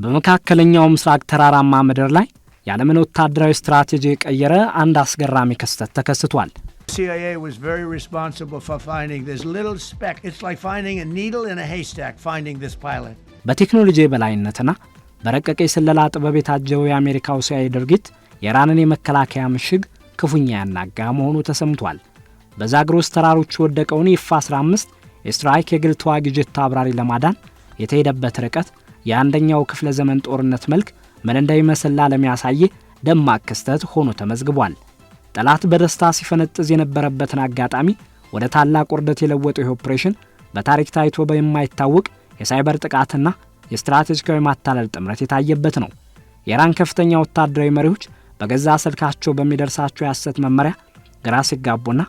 በመካከለኛው ምስራቅ ተራራማ ምድር ላይ የዓለምን ወታደራዊ ስትራቴጂ የቀየረ አንድ አስገራሚ ክስተት ተከስቷል። CIA was very responsible for finding this little speck. It's like finding a needle in a haystack, finding this pilot. በቴክኖሎጂ በላይነትና በረቀቀ የስለላ ጥበብ የታጀበው የአሜሪካው CIA ድርጊት የኢራንን የመከላከያ ምሽግ ክፉኛ ያናጋ መሆኑ ተሰምቷል። በዛግሮስ ተራሮች ወደቀውን F-15 የስትራይክ የግል ተዋጊ ጀት አብራሪ ለማዳን የተሄደበት ርቀት የአንደኛው ክፍለ ዘመን ጦርነት መልክ ምን እንደሚመስል ለሚያሳይ ደማቅ ክስተት ሆኖ ተመዝግቧል። ጠላት በደስታ ሲፈነጥዝ የነበረበትን አጋጣሚ ወደ ታላቅ ውርደት የለወጠው ኦፕሬሽን በታሪክ ታይቶ በማይታወቅ የሳይበር ጥቃትና የስትራቴጂካዊ ማታለል ጥምረት የታየበት ነው። የኢራን ከፍተኛ ወታደራዊ መሪዎች በገዛ ስልካቸው በሚደርሳቸው የሐሰት መመሪያ ግራ ሲጋቡና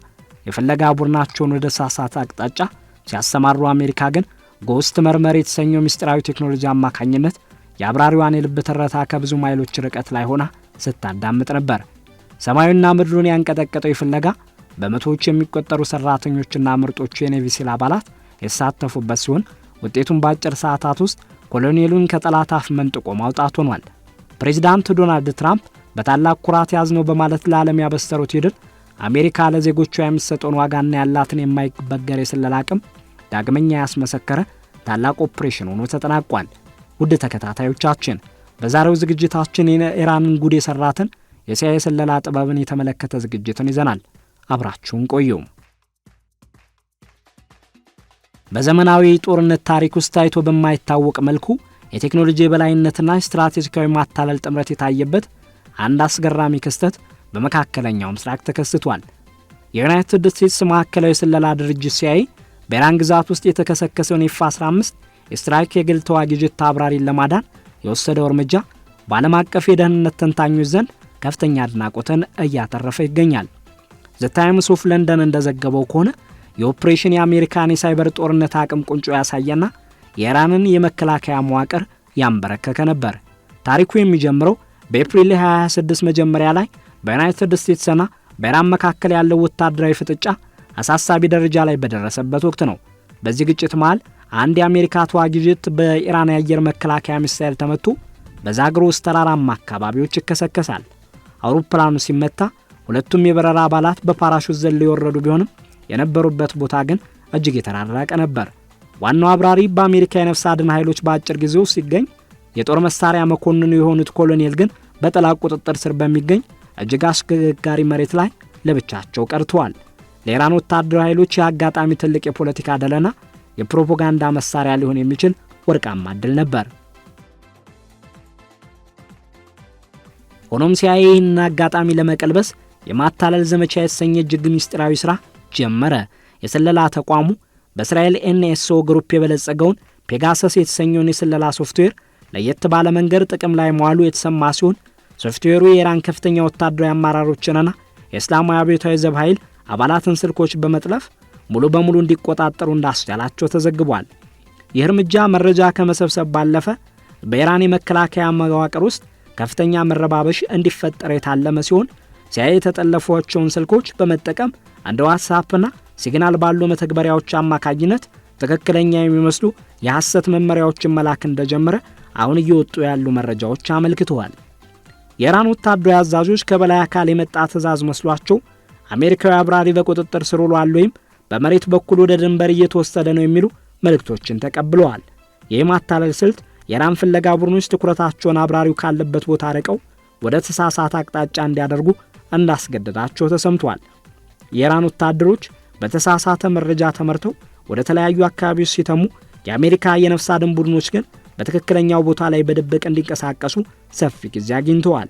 የፍለጋ ቡድናቸውን ወደ ሳሳት አቅጣጫ ሲያሰማሩ፣ አሜሪካ ግን ጎስት መርመር የተሰኘው ምስጢራዊ ቴክኖሎጂ አማካኝነት የአብራሪዋን የልብ ትርታ ከብዙ ማይሎች ርቀት ላይ ሆና ስታዳምጥ ነበር። ሰማዩና ምድሩን ያንቀጠቀጠው ፍለጋ በመቶዎች የሚቆጠሩ ሰራተኞችና ምርጦቹ የኔቪ ሲል አባላት የተሳተፉበት ሲሆን ውጤቱን በአጭር ሰዓታት ውስጥ ኮሎኔሉን ከጠላት አፍ መንጥቆ ማውጣት ሆኗል። ፕሬዝዳንት ዶናልድ ትራምፕ በታላቅ ኩራት ያዝነው በማለት ለዓለም ያበሰሩት ይድል አሜሪካ ለዜጎቿ የምትሰጠውን ዋጋና ያላትን የማይበገር የስለላ አቅም ዳግመኛ ያስመሰከረ ታላቅ ኦፕሬሽን ሆኖ ተጠናቋል። ውድ ተከታታዮቻችን በዛሬው ዝግጅታችን የኢራንን ጉድ የሰራትን የሲአይኤ ስለላ ጥበብን የተመለከተ ዝግጅትን ይዘናል። አብራችሁን ቆዩ። በዘመናዊ ጦርነት ታሪክ ውስጥ ታይቶ በማይታወቅ መልኩ የቴክኖሎጂ በላይነትና ስትራቴጂካዊ ማታለል ጥምረት የታየበት አንድ አስገራሚ ክስተት በመካከለኛው ምስራቅ ተከስቷል። የዩናይትድ ስቴትስ ማዕከላዊ ስለላ ድርጅት ሲአይኤ በኢራን ግዛት ውስጥ የተከሰከሰውን F-15 የስትራይክ የግል ተዋጊ ጀት አብራሪን ለማዳን የወሰደው እርምጃ በዓለም አቀፍ የደህንነት ተንታኞች ዘንድ ከፍተኛ አድናቆትን እያተረፈ ይገኛል። ዘ ታይምስ ኦፍ ለንደን እንደዘገበው ከሆነ የኦፕሬሽን የአሜሪካን የሳይበር ጦርነት አቅም ቁንጮ ያሳየና የኢራንን የመከላከያ መዋቅር ያንበረከከ ነበር። ታሪኩ የሚጀምረው በኤፕሪል 26 መጀመሪያ ላይ በዩናይትድ ስቴትስና በኢራን መካከል ያለው ወታደራዊ ፍጥጫ አሳሳቢ ደረጃ ላይ በደረሰበት ወቅት ነው። በዚህ ግጭት መሃል አንድ የአሜሪካ ተዋጊ ጀት በኢራን የአየር መከላከያ ሚሳኤል ተመቶ በዛግሮስ ተራራማ አካባቢዎች ይከሰከሳል። አውሮፕላኑ ሲመታ ሁለቱም የበረራ አባላት በፓራሹት ዘለው የወረዱ ቢሆንም የነበሩበት ቦታ ግን እጅግ የተራራቀ ነበር። ዋናው አብራሪ በአሜሪካ የነፍስ አድን ኃይሎች በአጭር ጊዜ ውስጥ ሲገኝ፣ የጦር መሳሪያ መኮንኑ የሆኑት ኮሎኔል ግን በጠላት ቁጥጥር ስር በሚገኝ እጅግ አስቸጋሪ መሬት ላይ ለብቻቸው ቀርተዋል። ለኢራን ወታደራዊ ኃይሎች የአጋጣሚ ትልቅ የፖለቲካ ደለና የፕሮፓጋንዳ መሳሪያ ሊሆን የሚችል ወርቃማ ዕድል ነበር። ሆኖም ሲአይኤ ይህንን አጋጣሚ ለመቀልበስ የማታለል ዘመቻ የተሰኘ እጅግ ምስጢራዊ ሥራ ጀመረ። የስለላ ተቋሙ በእስራኤል NSO ግሩፕ የበለጸገውን ፔጋሰስ የተሰኘውን የስለላ ሶፍትዌር ለየት ባለ መንገድ ጥቅም ላይ መዋሉ የተሰማ ሲሆን ሶፍትዌሩ የኢራን ከፍተኛ ወታደራዊ አመራሮችንና የእስላማዊ አብዮታዊ ዘብ ኃይል አባላትን ስልኮች በመጥለፍ ሙሉ በሙሉ እንዲቆጣጠሩ እንዳስቻላቸው ተዘግቧል። ይህ እርምጃ መረጃ ከመሰብሰብ ባለፈ በኢራን የመከላከያ መዋቅር ውስጥ ከፍተኛ መረባበሽ እንዲፈጠር የታለመ ሲሆን ሲአይኤ የተጠለፏቸውን ስልኮች በመጠቀም እንደ ዋትስአፕና ሲግናል ባሉ መተግበሪያዎች አማካኝነት ትክክለኛ የሚመስሉ የሐሰት መመሪያዎችን መላክ እንደጀመረ አሁን እየወጡ ያሉ መረጃዎች አመልክተዋል። የኢራን ወታደራዊ አዛዦች ከበላይ አካል የመጣ ትዕዛዝ መስሏቸው አሜሪካዊ አብራሪ በቁጥጥር ስር ውሏል ወይም በመሬት በኩል ወደ ድንበር እየተወሰደ ነው የሚሉ መልእክቶችን ተቀብለዋል። የማታለል ስልት የኢራን ፍለጋ ቡድኖች ትኩረታቸውን አብራሪው ካለበት ቦታ ርቀው ወደ ተሳሳተ አቅጣጫ እንዲያደርጉ እንዳስገደዳቸው ተሰምቷል። የኢራን ወታደሮች በተሳሳተ መረጃ ተመርተው ወደ ተለያዩ አካባቢዎች ሲተሙ፣ የአሜሪካ የነፍስ አድን ቡድኖች ግን በትክክለኛው ቦታ ላይ በድብቅ እንዲንቀሳቀሱ ሰፊ ጊዜ አግኝተዋል።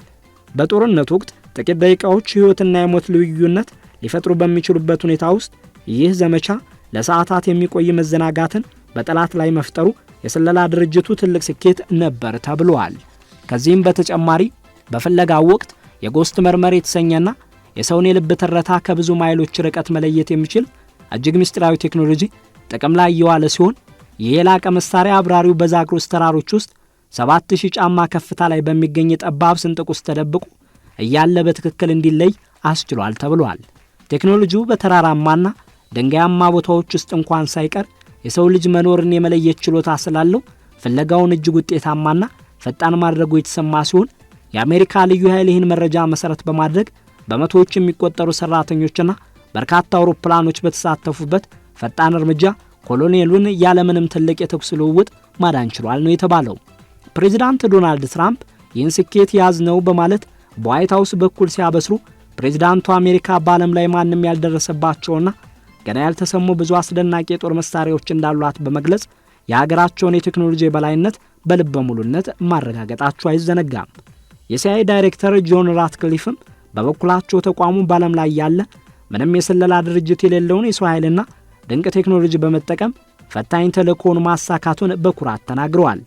በጦርነት ወቅት ጥቂት ደቂቃዎች ሕይወትና የሞት ልዩነት ሊፈጥሩ በሚችሉበት ሁኔታ ውስጥ ይህ ዘመቻ ለሰዓታት የሚቆይ መዘናጋትን በጠላት ላይ መፍጠሩ የስለላ ድርጅቱ ትልቅ ስኬት ነበር ተብሏል። ከዚህም በተጨማሪ በፍለጋው ወቅት የጎስት መርመር የተሰኘና የሰውን የልብ ትርታ ከብዙ ማይሎች ርቀት መለየት የሚችል እጅግ ምስጢራዊ ቴክኖሎጂ ጥቅም ላይ የዋለ ሲሆን ይህ የላቀ መሳሪያ አብራሪው በዛግሮስ ተራሮች ውስጥ 7000 ጫማ ከፍታ ላይ በሚገኝ ጠባብ ስንጥቅ ውስጥ ተደብቆ እያለ በትክክል እንዲለይ አስችሏል ተብሏል። ቴክኖሎጂው በተራራማና ድንጋያማ ቦታዎች ውስጥ እንኳን ሳይቀር የሰው ልጅ መኖርን የመለየት ችሎታ ስላለው ፍለጋውን እጅግ ውጤታማና ፈጣን ማድረጉ የተሰማ ሲሆን የአሜሪካ ልዩ ኃይል ይህን መረጃ መሰረት በማድረግ በመቶዎች የሚቆጠሩ ሰራተኞችና በርካታ አውሮፕላኖች በተሳተፉበት ፈጣን እርምጃ ኮሎኔሉን ያለምንም ትልቅ የተኩስ ልውውጥ ማዳን ችሏል ነው የተባለው። ፕሬዝዳንት ዶናልድ ትራምፕ ይህን ስኬት ያዝነው በማለት በዋይት ሃውስ በኩል ሲያበስሩ ፕሬዝዳንቱ አሜሪካ በዓለም ላይ ማንም ያልደረሰባቸውና ገና ያልተሰሙ ብዙ አስደናቂ የጦር መሳሪያዎች እንዳሏት በመግለጽ የሀገራቸውን የቴክኖሎጂ የበላይነት በልበ ሙሉነት ማረጋገጣቸው አይዘነጋም። የሲአይኤ ዳይሬክተር ጆን ራትክሊፍም በበኩላቸው ተቋሙ በዓለም ላይ ያለ ምንም የስለላ ድርጅት የሌለውን የሰው ኃይልና ድንቅ ቴክኖሎጂ በመጠቀም ፈታኝ ተልእኮውን ማሳካቱን በኩራት ተናግረዋል።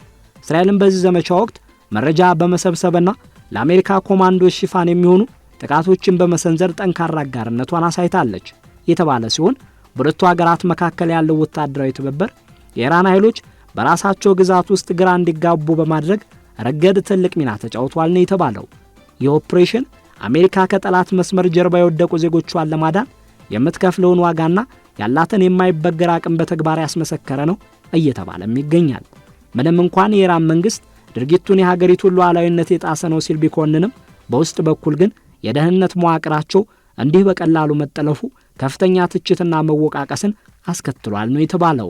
እስራኤልን በዚህ ዘመቻ ወቅት መረጃ በመሰብሰብና ለአሜሪካ ኮማንዶች ሽፋን የሚሆኑ ጥቃቶችን በመሰንዘር ጠንካራ አጋርነቷን አሳይታለች የተባለ ሲሆን በሁለቱ ሀገራት መካከል ያለው ወታደራዊ ትብብር የኢራን ኃይሎች በራሳቸው ግዛት ውስጥ ግራ እንዲጋቡ በማድረግ ረገድ ትልቅ ሚና ተጫውቷል ነው የተባለው። ይህ ኦፕሬሽን አሜሪካ ከጠላት መስመር ጀርባ የወደቁ ዜጎቿን ለማዳን የምትከፍለውን ዋጋና ያላትን የማይበገር አቅም በተግባር ያስመሰከረ ነው እየተባለም ይገኛል። ምንም እንኳን የኢራን መንግስት ድርጊቱን የሀገሪቱን ሉዓላዊነት የጣሰ ነው ሲል ቢኮንንም በውስጥ በኩል ግን የደህንነት መዋቅራቸው እንዲህ በቀላሉ መጠለፉ ከፍተኛ ትችትና መወቃቀስን አስከትሏል ነው የተባለው።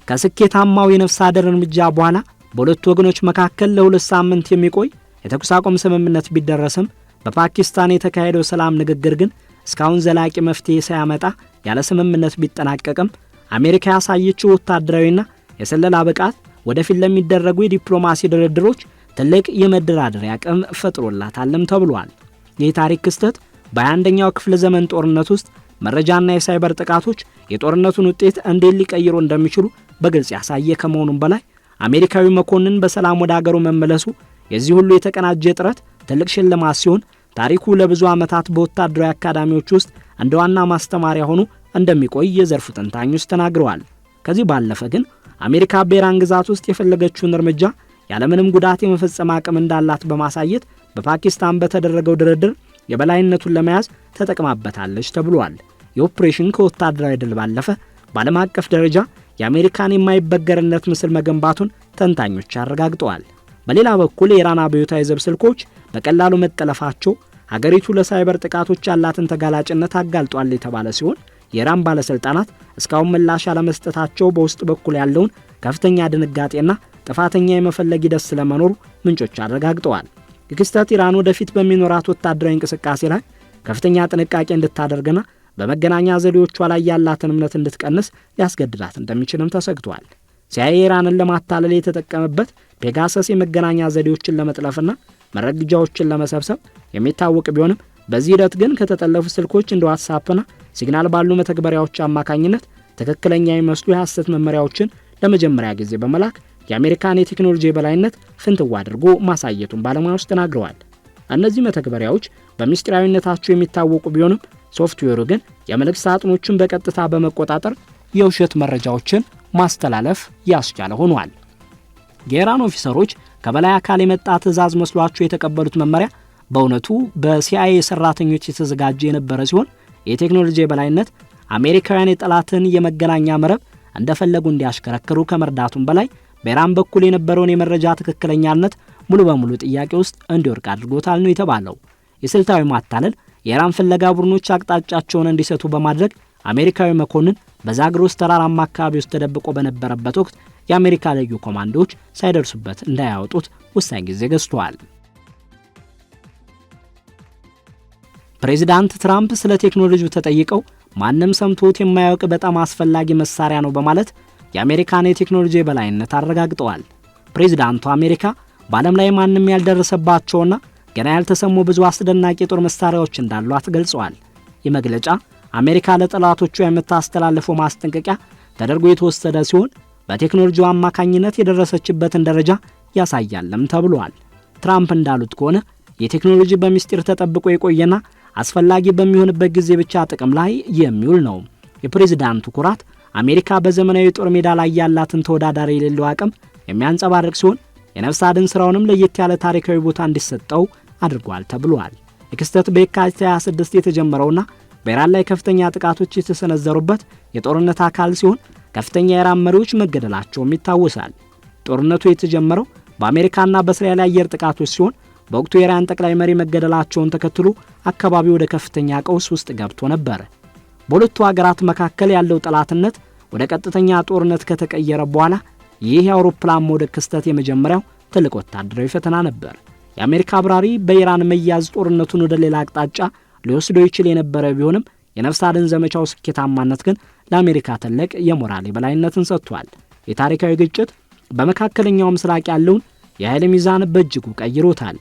ከስኬታማው የነፍስ አድን እርምጃ በኋላ በሁለቱ ወገኖች መካከል ለሁለት ሳምንት የሚቆይ የተኩስ አቁም ስምምነት ቢደረስም በፓኪስታን የተካሄደው ሰላም ንግግር ግን እስካሁን ዘላቂ መፍትሄ ሳያመጣ ያለ ስምምነት ቢጠናቀቅም አሜሪካ ያሳየችው ወታደራዊና የሰለላ ብቃት ወደፊት ለሚደረጉ የዲፕሎማሲ ድርድሮች ትልቅ የመደራደሪያ አቅም ፈጥሮላታልም ተብሏል። ይህ ታሪክ ክስተት በ21ኛው ክፍለ ዘመን ጦርነት ውስጥ መረጃና የሳይበር ጥቃቶች የጦርነቱን ውጤት እንዴት ሊቀይሩ እንደሚችሉ በግልጽ ያሳየ ከመሆኑም በላይ አሜሪካዊ መኮንን በሰላም ወደ አገሩ መመለሱ የዚህ ሁሉ የተቀናጀ ጥረት ትልቅ ሽልማት ሲሆን ታሪኩ ለብዙ ዓመታት በወታደራዊ አካዳሚዎች ውስጥ እንደ ዋና ማስተማሪያ ሆኖ እንደሚቆይ የዘርፉ ተንታኞች ተናግረዋል። ከዚህ ባለፈ ግን አሜሪካ በኢራን ግዛት ውስጥ የፈለገችውን እርምጃ ያለምንም ጉዳት የመፈጸም አቅም እንዳላት በማሳየት በፓኪስታን በተደረገው ድርድር የበላይነቱን ለመያዝ ተጠቅማበታለች ተብሏል። የኦፕሬሽን ከወታደራዊ ድል ባለፈ በዓለም አቀፍ ደረጃ የአሜሪካን የማይበገርነት ምስል መገንባቱን ተንታኞች አረጋግጠዋል። በሌላ በኩል የኢራን አብዮታዊ ዘብ ስልኮች በቀላሉ መጠለፋቸው ሀገሪቱ ለሳይበር ጥቃቶች ያላትን ተጋላጭነት አጋልጧል የተባለ ሲሆን የኢራን ባለስልጣናት እስካሁን ምላሽ ያለመስጠታቸው በውስጥ በኩል ያለውን ከፍተኛ ድንጋጤና ጥፋተኛ የመፈለግ ሂደት ስለመኖሩ ምንጮች አረጋግጠዋል። የክስተት ኢራን ወደፊት በሚኖራት ወታደራዊ እንቅስቃሴ ላይ ከፍተኛ ጥንቃቄ እንድታደርግና በመገናኛ ዘዴዎቿ ላይ ያላትን እምነት እንድትቀንስ ሊያስገድዳት እንደሚችልም ተሰግቷል። ሲአይኤ ኢራንን ለማታለል የተጠቀመበት ፔጋሰስ የመገናኛ ዘዴዎችን ለመጥለፍና መረጃዎችን ለመሰብሰብ የሚታወቅ ቢሆንም በዚህ ሂደት ግን ከተጠለፉ ስልኮች እንደ ዋትስአፕና ሲግናል ባሉ መተግበሪያዎች አማካኝነት ትክክለኛ የሚመስሉ የሐሰት መመሪያዎችን ለመጀመሪያ ጊዜ በመላክ የአሜሪካን የቴክኖሎጂ የበላይነት ፍንትዋ አድርጎ ማሳየቱን ባለሙያዎች ተናግረዋል። እነዚህ መተግበሪያዎች በሚስጥራዊነታቸው የሚታወቁ ቢሆንም ሶፍትዌሩ ግን የመልእክት ሳጥኖችን በቀጥታ በመቆጣጠር የውሸት መረጃዎችን ማስተላለፍ ያስቻለ ሆኗል። የኢራን ኦፊሰሮች ከበላይ አካል የመጣ ትዕዛዝ መስሏቸው የተቀበሉት መመሪያ በእውነቱ በሲአይኤ ሰራተኞች የተዘጋጀ የነበረ ሲሆን የቴክኖሎጂ የበላይነት አሜሪካውያን የጠላትን የመገናኛ መረብ እንደፈለጉ እንዲያሽከረክሩ ከመርዳቱም በላይ በኢራን በኩል የነበረውን የመረጃ ትክክለኛነት ሙሉ በሙሉ ጥያቄ ውስጥ እንዲወድቅ አድርጎታል ነው የተባለው። የስልታዊ ማታለል የኢራን ፍለጋ ቡድኖች አቅጣጫቸውን እንዲሰቱ በማድረግ አሜሪካዊ መኮንን በዛግሮስ ተራራማ አካባቢ ውስጥ ተደብቆ በነበረበት ወቅት የአሜሪካ ልዩ ኮማንዶዎች ሳይደርሱበት እንዳያወጡት ወሳኝ ጊዜ ገዝተዋል። ፕሬዚዳንት ትራምፕ ስለ ቴክኖሎጂው ተጠይቀው ማንም ሰምቶት የማያውቅ በጣም አስፈላጊ መሳሪያ ነው በማለት የአሜሪካን የቴክኖሎጂ የበላይነት አረጋግጠዋል። ፕሬዚዳንቱ አሜሪካ በዓለም ላይ ማንም ያልደረሰባቸውና ገና ያልተሰሙ ብዙ አስደናቂ የጦር መሳሪያዎች እንዳሏት ገልጸዋል። ይህ መግለጫ አሜሪካ ለጠላቶቿ የምታስተላልፈው ማስጠንቀቂያ ተደርጎ የተወሰደ ሲሆን በቴክኖሎጂው አማካኝነት የደረሰችበትን ደረጃ ያሳያልም ተብሏል። ትራምፕ እንዳሉት ከሆነ የቴክኖሎጂ በሚስጥር ተጠብቆ የቆየና አስፈላጊ በሚሆንበት ጊዜ ብቻ ጥቅም ላይ የሚውል ነው። የፕሬዝዳንቱ ኩራት አሜሪካ በዘመናዊ ጦር ሜዳ ላይ ያላትን ተወዳዳሪ የሌለው አቅም የሚያንጸባርቅ ሲሆን የነፍስ አድን ስራውንም ለየት ያለ ታሪካዊ ቦታ እንዲሰጠው አድርጓል ተብሏል። የክስተት በየካቲት 26 የተጀመረውና በኢራን ላይ ከፍተኛ ጥቃቶች የተሰነዘሩበት የጦርነት አካል ሲሆን ከፍተኛ የኢራን መሪዎች መገደላቸውም ይታወሳል። ጦርነቱ የተጀመረው በአሜሪካና በእስራኤል አየር ጥቃቶች ሲሆን በወቅቱ የኢራን ጠቅላይ መሪ መገደላቸውን ተከትሎ አካባቢው ወደ ከፍተኛ ቀውስ ውስጥ ገብቶ ነበር። በሁለቱ ሀገራት መካከል ያለው ጠላትነት ወደ ቀጥተኛ ጦርነት ከተቀየረ በኋላ ይህ የአውሮፕላን መውደቅ ክስተት የመጀመሪያው ትልቅ ወታደራዊ ፈተና ነበር። የአሜሪካ አብራሪ በኢራን መያዝ ጦርነቱን ወደ ሌላ አቅጣጫ ሊወስደው ይችል የነበረ ቢሆንም የነፍስ አድን ዘመቻው ስኬታማነት ግን ለአሜሪካ ትልቅ የሞራል የበላይነትን ሰጥቷል። የታሪካዊ ግጭት በመካከለኛው ምስራቅ ያለውን የኃይል ሚዛን በእጅጉ ቀይሮታል።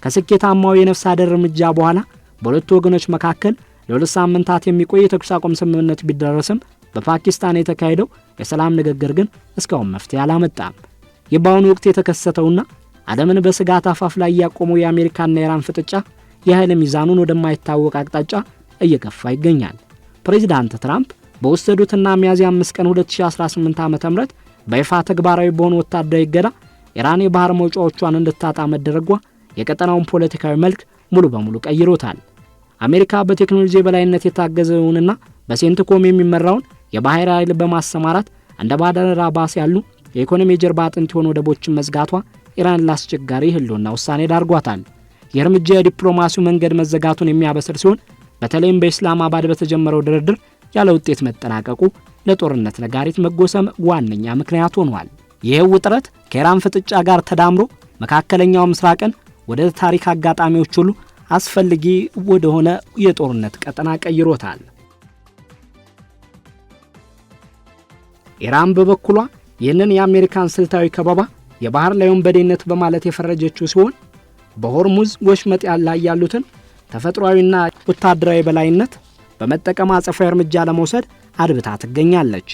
ከስኬታማው የነፍስ አድን እርምጃ በኋላ በሁለቱ ወገኖች መካከል ለ2 ሳምንታት የሚቆይ የተኩስ አቁም ስምምነት ቢደረስም በፓኪስታን የተካሄደው የሰላም ንግግር ግን እስካሁን መፍትሄ አላመጣም። ይህ በአሁኑ ወቅት የተከሰተውና ዓለምን በስጋት አፋፍ ላይ ያቆመው የአሜሪካና የኢራን ፍጥጫ የኃይል ሚዛኑን ወደማይታወቅ አቅጣጫ እየገፋ ይገኛል። ፕሬዚዳንት ትራምፕ በወሰዱትና ሚያዝያ 5 ቀን 2018 ዓ.ም በይፋ ተግባራዊ በሆነ ወታደራዊ እገዳ ኢራን የባህር መውጫዎቿን እንድታጣ መደረጓ የቀጠናውን ፖለቲካዊ መልክ ሙሉ በሙሉ ቀይሮታል። አሜሪካ በቴክኖሎጂ የበላይነት የታገዘውንና በሴንትኮም የሚመራውን የባህር ኃይል በማሰማራት እንደ ባደር አባስ ያሉ የኢኮኖሚ ጀርባ አጥንት የሆኑ ወደቦችን መዝጋቷ ኢራን ላስቸጋሪ ህልውና ውሳኔ ዳርጓታል። የእርምጃ የዲፕሎማሲው መንገድ መዘጋቱን የሚያበስር ሲሆን በተለይም በኢስላማባድ በተጀመረው ድርድር ያለ ውጤት መጠናቀቁ ለጦርነት ነጋሪት መጎሰም ዋነኛ ምክንያት ሆኗል። ይህ ውጥረት ከኢራን ፍጥጫ ጋር ተዳምሮ መካከለኛው ምስራቅን ወደ ታሪክ አጋጣሚዎች ሁሉ አስፈልጊ ወደሆነ የጦርነት ቀጠና ቀይሮታል። ኢራን በበኩሏ ይህንን የአሜሪካን ስልታዊ ከበባ የባህር ላይ ወንበዴነት በማለት የፈረጀችው ሲሆን በሆርሙዝ ወሽመጥ ላይ ያሉትን ተፈጥሯዊና ወታደራዊ በላይነት በመጠቀም አጸፋዊ እርምጃ ለመውሰድ አድብታ ትገኛለች።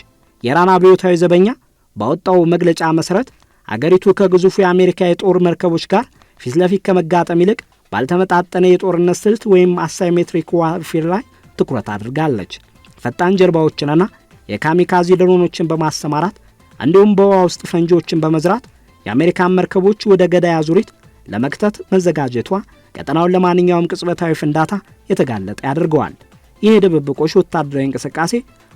የኢራን አብዮታዊ ዘበኛ ባወጣው መግለጫ መሰረት አገሪቱ ከግዙፉ የአሜሪካ የጦር መርከቦች ጋር ፊት ለፊት ከመጋጠም ይልቅ ባልተመጣጠነ የጦርነት ስልት ወይም አሳይሜትሪክ ዋርፌር ላይ ትኩረት አድርጋለች። ፈጣን ጀልባዎችንና የካሚካዚ ድሮኖችን በማሰማራት እንዲሁም በውሃ ውስጥ ፈንጂዎችን በመዝራት የአሜሪካን መርከቦች ወደ ገዳይ አዙሪት ለመክተት መዘጋጀቷ ቀጠናውን ለማንኛውም ቅጽበታዊ ፍንዳታ የተጋለጠ ያደርገዋል። ይህ ድብብቆሽ ወታደራዊ እንቅስቃሴ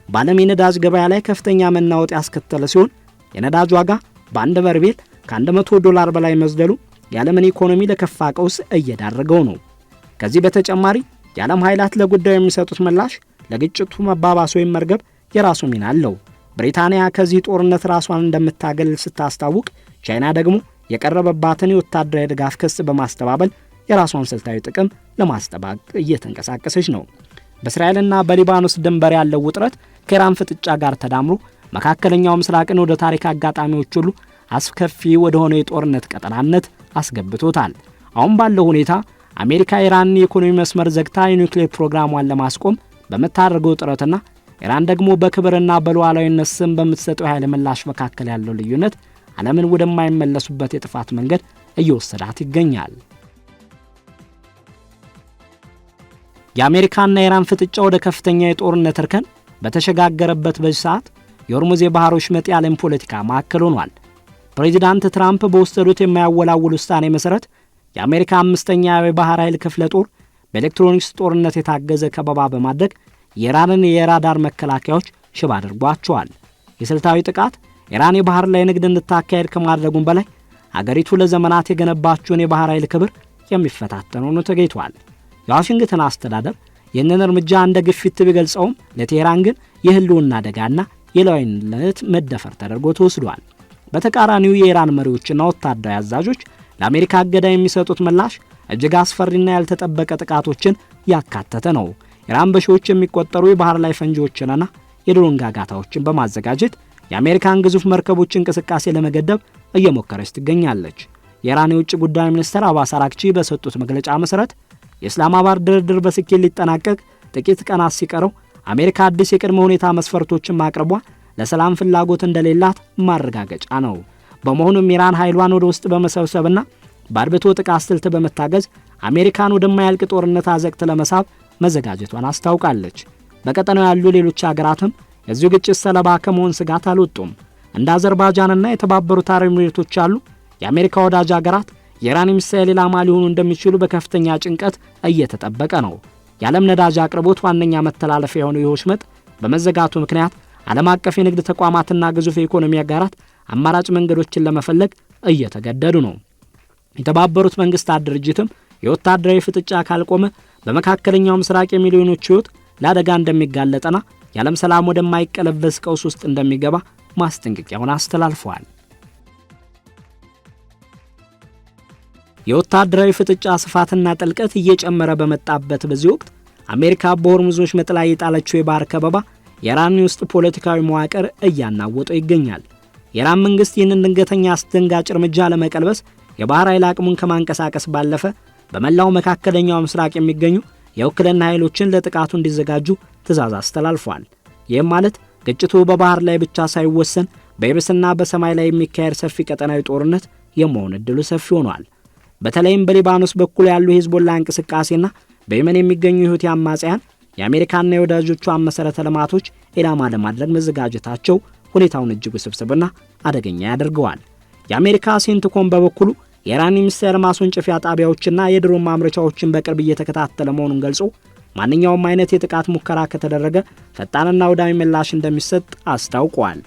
በዓለም የነዳጅ ገበያ ላይ ከፍተኛ መናወጥ ያስከተለ ሲሆን የነዳጅ ዋጋ በአንድ በርሜል $100 በላይ መዝለሉ የዓለምን ኢኮኖሚ ለከፋ ቀውስ እየዳረገው ነው። ከዚህ በተጨማሪ የዓለም ኃይላት ለጉዳዩ የሚሰጡት ምላሽ ለግጭቱ መባባስ ወይም መርገብ የራሱ ሚና አለው። ብሪታንያ ከዚህ ጦርነት ራሷን እንደምታገል ስታስታውቅ፣ ቻይና ደግሞ የቀረበባትን የወታደራዊ ድጋፍ ክስ በማስተባበል የራሷን ስልታዊ ጥቅም ለማስጠበቅ እየተንቀሳቀሰች ነው። በእስራኤልና በሊባኖስ ድንበር ያለው ውጥረት ከኢራን ፍጥጫ ጋር ተዳምሮ መካከለኛው ምስራቅን ወደ ታሪክ አጋጣሚዎች ሁሉ አስከፊ ወደ ሆነ የጦርነት ቀጠናነት አስገብቶታል። አሁን ባለው ሁኔታ አሜሪካ ኢራንን የኢኮኖሚ መስመር ዘግታ የኒውክሌር ፕሮግራሟን ለማስቆም በምታደርገው ጥረትና ኢራን ደግሞ በክብርና በሉዓላዊነት ስም በምትሰጠው ኃይል ምላሽ መካከል ያለው ልዩነት ዓለምን ወደማይመለሱበት የጥፋት መንገድ እየወሰዳት ይገኛል። የአሜሪካና የኢራን ፍጥጫ ወደ ከፍተኛ የጦርነት እርከን በተሸጋገረበት በዚህ ሰዓት የሆርሙዝ የባህር ወሽመጥ የዓለም ፖለቲካ ማዕከል ሆኗል። ፕሬዚዳንት ትራምፕ በወሰዱት የማያወላውል ውሳኔ መሰረት የአሜሪካ 5ኛ የባህር ኃይል ክፍለ ጦር በኤሌክትሮኒክስ ጦርነት የታገዘ ከበባ በማድረግ የኢራንን የራዳር መከላከያዎች ሽባ አድርጓቸዋል። የስልታዊ ጥቃት ኢራን የባህር ላይ ንግድ እንድታካሄድ ከማድረጉም በላይ አገሪቱ ለዘመናት የገነባችውን የባህር ኃይል ክብር የሚፈታተን ሆኖ ተገኝቷል። የዋሽንግተን አስተዳደር ይህንን እርምጃ እንደ ግፊት ቢገልጸውም ለቴህራን ግን የህልውና አደጋና የሉዓላዊነት መደፈር ተደርጎ ተወስዷል። በተቃራኒው የኢራን መሪዎችና ወታደራዊ አዛዦች ለአሜሪካ እገዳ የሚሰጡት ምላሽ እጅግ አስፈሪና ያልተጠበቀ ጥቃቶችን ያካተተ ነው። ኢራን በሺዎች የሚቆጠሩ የባህር ላይ ፈንጂዎችንና የድሮን ጋጋታዎችን በማዘጋጀት የአሜሪካን ግዙፍ መርከቦች እንቅስቃሴ ለመገደብ እየሞከረች ትገኛለች። የኢራን የውጭ ጉዳይ ሚኒስትር አባስ አራግቺ በሰጡት መግለጫ መሰረት የኢስላማባድ ድርድር በስኬት ሊጠናቀቅ ጥቂት ቀናት ሲቀረው አሜሪካ አዲስ የቅድመ ሁኔታ መስፈርቶችን ማቅረቧ ለሰላም ፍላጎት እንደሌላት ማረጋገጫ ነው። በመሆኑም ኢራን ኃይሏን ወደ ውስጥ በመሰብሰብና በአርብቶ ጥቃት ስልት በመታገዝ አሜሪካን ወደማያልቅ ጦርነት አዘቅት ለመሳብ መዘጋጀቷን አስታውቃለች። በቀጠናው ያሉ ሌሎች ሀገራትም የዚሁ ግጭት ሰለባ ከመሆን ስጋት አልወጡም። እንደ አዘርባይጃንና የተባበሩት አረብ ኤሚሬቶች ያሉ የአሜሪካ ወዳጅ ሀገራት የኢራን ሚሳኤል ኢላማ ሊሆኑ እንደሚችሉ በከፍተኛ ጭንቀት እየተጠበቀ ነው። የዓለም ነዳጅ አቅርቦት ዋነኛ መተላለፊያ የሆነው የወሽመጥ በመዘጋቱ ምክንያት ዓለም አቀፍ የንግድ ተቋማትና ግዙፍ የኢኮኖሚ አጋራት አማራጭ መንገዶችን ለመፈለግ እየተገደዱ ነው። የተባበሩት መንግስታት ድርጅትም የወታደራዊ ፍጥጫ ካልቆመ በመካከለኛው ምስራቅ የሚሊዮኖች ሕይወት ለአደጋ እንደሚጋለጥና የዓለም ሰላም ወደማይቀለበስ ቀውስ ውስጥ እንደሚገባ ማስጠንቀቂያውን አስተላልፈዋል። የወታደራዊ ፍጥጫ ስፋትና ጥልቀት እየጨመረ በመጣበት በዚህ ወቅት አሜሪካ በሆርሙዝ ወሽመጥ ላይ የጣለችው የባህር ከበባ የኢራን ውስጥ ፖለቲካዊ መዋቅር እያናወጠው ይገኛል። የኢራን መንግስት ይህንን ድንገተኛ አስደንጋጭ እርምጃ ለመቀልበስ የባህር ኃይል አቅሙን ከማንቀሳቀስ ባለፈ በመላው መካከለኛው ምስራቅ የሚገኙ የውክልና ኃይሎችን ለጥቃቱ እንዲዘጋጁ ትዕዛዝ አስተላልፏል። ይህም ማለት ግጭቱ በባህር ላይ ብቻ ሳይወሰን በየብስና በሰማይ ላይ የሚካሄድ ሰፊ ቀጠናዊ ጦርነት የመሆን ዕድሉ ሰፊ ሆኗል። በተለይም በሊባኖስ በኩል ያሉ የሂዝቦላ እንቅስቃሴና በየመን የሚገኙ የሁቲ አማጽያን የአሜሪካና የወዳጆቿ መሰረተ ልማቶች ኢላማ ለማድረግ መዘጋጀታቸው ሁኔታውን እጅግ ውስብስብና አደገኛ ያደርገዋል። የአሜሪካ ሴንትኮም በበኩሉ የኢራን ሚሳኤል ማስወንጨፊያ ጣቢያዎችና የድሮን ማምረቻዎችን በቅርብ እየተከታተለ መሆኑን ገልጾ ማንኛውም አይነት የጥቃት ሙከራ ከተደረገ ፈጣንና ወዳሚ ምላሽ እንደሚሰጥ አስታውቋል።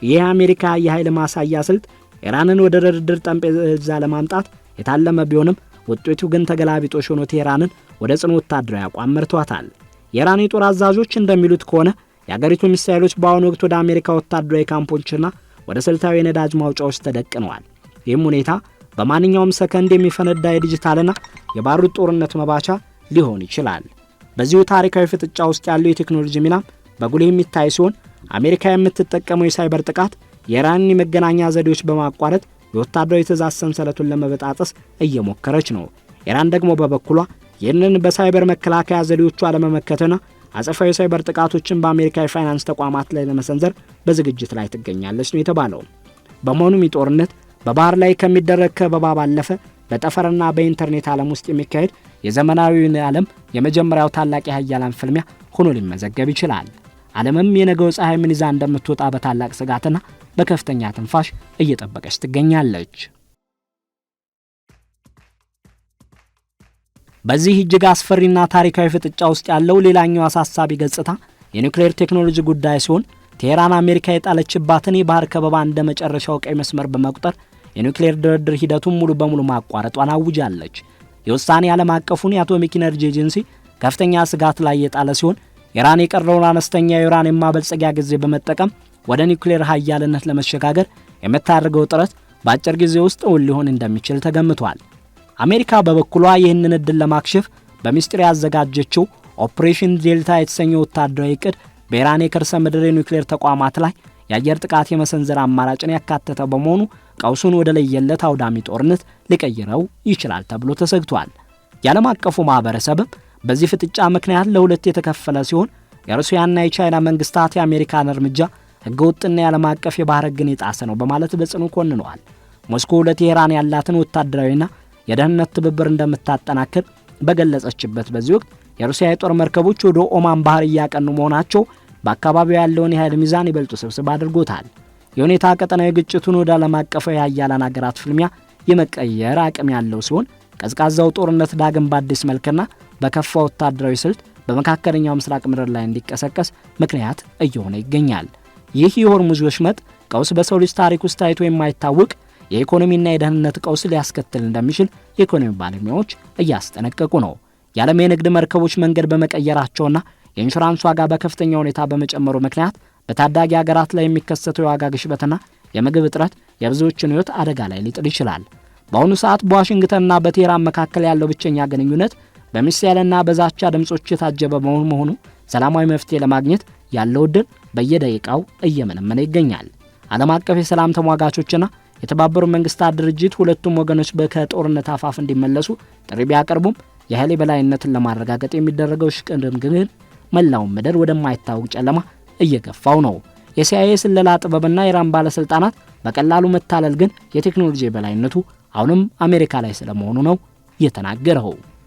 ይህ የአሜሪካ የኃይል ማሳያ ስልት ኢራንን ወደ ድርድር ጠረጴዛ ለማምጣት የታለመ ቢሆንም ውጤቱ ግን ተገላቢጦሽ ሆኖ ቴህራንን ወደ ጽኑ ወታደራዊ አቋም መርቷታል። የኢራን የጦር አዛዦች እንደሚሉት ከሆነ የአገሪቱ ሚሳኤሎች በአሁኑ ወቅት ወደ አሜሪካ ወታደራዊ ካምፖችና ወደ ስልታዊ የነዳጅ ማውጫዎች ተደቅነዋል። ይህም ሁኔታ በማንኛውም ሰከንድ የሚፈነዳ የዲጂታልና የባሩድ ጦርነት መባቻ ሊሆን ይችላል። በዚሁ ታሪካዊ ፍጥጫ ውስጥ ያለው የቴክኖሎጂ ሚናም በጉልህ የሚታይ ሲሆን አሜሪካ የምትጠቀመው የሳይበር ጥቃት የኢራንን የመገናኛ ዘዴዎች በማቋረጥ የወታደራዊ ትዕዛዝ ሰንሰለቱን ለመበጣጠስ እየሞከረች ነው። ኢራን ደግሞ በበኩሏ ይህንን በሳይበር መከላከያ ዘዴዎቿ ለመመከትና አጸፋዊ ሳይበር ጥቃቶችን በአሜሪካ የፋይናንስ ተቋማት ላይ ለመሰንዘር በዝግጅት ላይ ትገኛለች ነው የተባለው። በመሆኑም ጦርነት በባህር ላይ ከሚደረግ ከበባ ባለፈ በጠፈርና በኢንተርኔት ዓለም ውስጥ የሚካሄድ የዘመናዊውን ዓለም የመጀመሪያው ታላቅ የኃያላን ፍልሚያ ሆኖ ሊመዘገብ ይችላል። ዓለምም የነገው ፀሐይ ምን ይዛ እንደምትወጣ በታላቅ ስጋትና በከፍተኛ ትንፋሽ እየጠበቀች ትገኛለች። በዚህ እጅግ አስፈሪና ታሪካዊ ፍጥጫ ውስጥ ያለው ሌላኛው አሳሳቢ ገጽታ የኒውክሌር ቴክኖሎጂ ጉዳይ ሲሆን ቴህራን አሜሪካ የጣለችባትን የባህር ከበባ እንደ መጨረሻው ቀይ መስመር በመቁጠር የኒውክሌር ድርድር ሂደቱን ሙሉ በሙሉ ማቋረጧን አውጃለች። የውሳኔ ዓለም አቀፉን የአቶሚክ ኢነርጂ ኤጀንሲ ከፍተኛ ስጋት ላይ የጣለ ሲሆን ኢራን የቀረውን አነስተኛ የዩራኒየም ማበልጸጊያ ጊዜ በመጠቀም ወደ ኒውክሌር ኃያልነት ለመሸጋገር የምታደርገው ጥረት በአጭር ጊዜ ውስጥ እውን ሊሆን እንደሚችል ተገምቷል። አሜሪካ በበኩሏ ይህንን እድል ለማክሸፍ በሚስጥር ያዘጋጀችው ኦፕሬሽን ዴልታ የተሰኘው ወታደራዊ እቅድ በኢራን የከርሰ ምድር የኒውክሌር ተቋማት ላይ የአየር ጥቃት የመሰንዘር አማራጭን ያካተተ በመሆኑ ቀውሱን ወደ ለየለት አውዳሚ ጦርነት ሊቀይረው ይችላል ተብሎ ተሰግቷል። የዓለም አቀፉ ማህበረሰብም በዚህ ፍጥጫ ምክንያት ለሁለት የተከፈለ ሲሆን የሩሲያና የቻይና መንግስታት የአሜሪካን እርምጃ ህገወጥና የዓለም አቀፍ የባህር ህግን የጣሰ ነው በማለት በጽኑ ኮንነዋል። ሞስኮ ለቴህራን ያላትን ወታደራዊና የደህንነት ትብብር እንደምታጠናክር በገለጸችበት በዚህ ወቅት የሩሲያ የጦር መርከቦች ወደ ኦማን ባህር እያቀኑ መሆናቸው በአካባቢው ያለውን የኃይል ሚዛን ይበልጡ ስብስብ አድርጎታል። የሁኔታ ቀጠናዊ ግጭቱን ወደ ዓለም አቀፍ የኃያላን ሀገራት ፍልሚያ የመቀየር አቅም ያለው ሲሆን ቀዝቃዛው ጦርነት ዳግም በአዲስ መልክና በከፋ ወታደራዊ ስልት በመካከለኛው ምስራቅ ምድር ላይ እንዲቀሰቀስ ምክንያት እየሆነ ይገኛል። ይህ የሆርሙዝ ወሽመጥ ቀውስ በሰው ልጅ ታሪክ ውስጥ ታይቶ የማይታወቅ የኢኮኖሚና የደህንነት ቀውስ ሊያስከትል እንደሚችል የኢኮኖሚ ባለሙያዎች እያስጠነቀቁ ነው። የዓለም የንግድ መርከቦች መንገድ በመቀየራቸውና የኢንሹራንስ ዋጋ በከፍተኛ ሁኔታ በመጨመሩ ምክንያት በታዳጊ ሀገራት ላይ የሚከሰተው የዋጋ ግሽበትና የምግብ እጥረት የብዙዎችን ሕይወት አደጋ ላይ ሊጥል ይችላል። በአሁኑ ሰዓት በዋሽንግተንና በቴህራን መካከል ያለው ብቸኛ ግንኙነት በሚሳኤልና በዛቻ ድምጾች የታጀበ በመሆኑ ሰላማዊ መፍትሄ ለማግኘት ያለው ዕድል በየደቂቃው እየመነመነ ይገኛል። ዓለም አቀፍ የሰላም ተሟጋቾችና የተባበሩት መንግስታት ድርጅት ሁለቱም ወገኖች ከጦርነት አፋፍ እንዲመለሱ ጥሪ ቢያቀርቡም የኃይል የበላይነትን ለማረጋገጥ የሚደረገው ሽቅድምድም መላውን ምድር ወደማይታወቅ ጨለማ እየገፋው ነው። የሲአይኤ ስለላ ጥበብና የኢራን ባለስልጣናት በቀላሉ መታለል ግን የቴክኖሎጂ የበላይነቱ አሁንም አሜሪካ ላይ ስለመሆኑ ነው የተናገረው።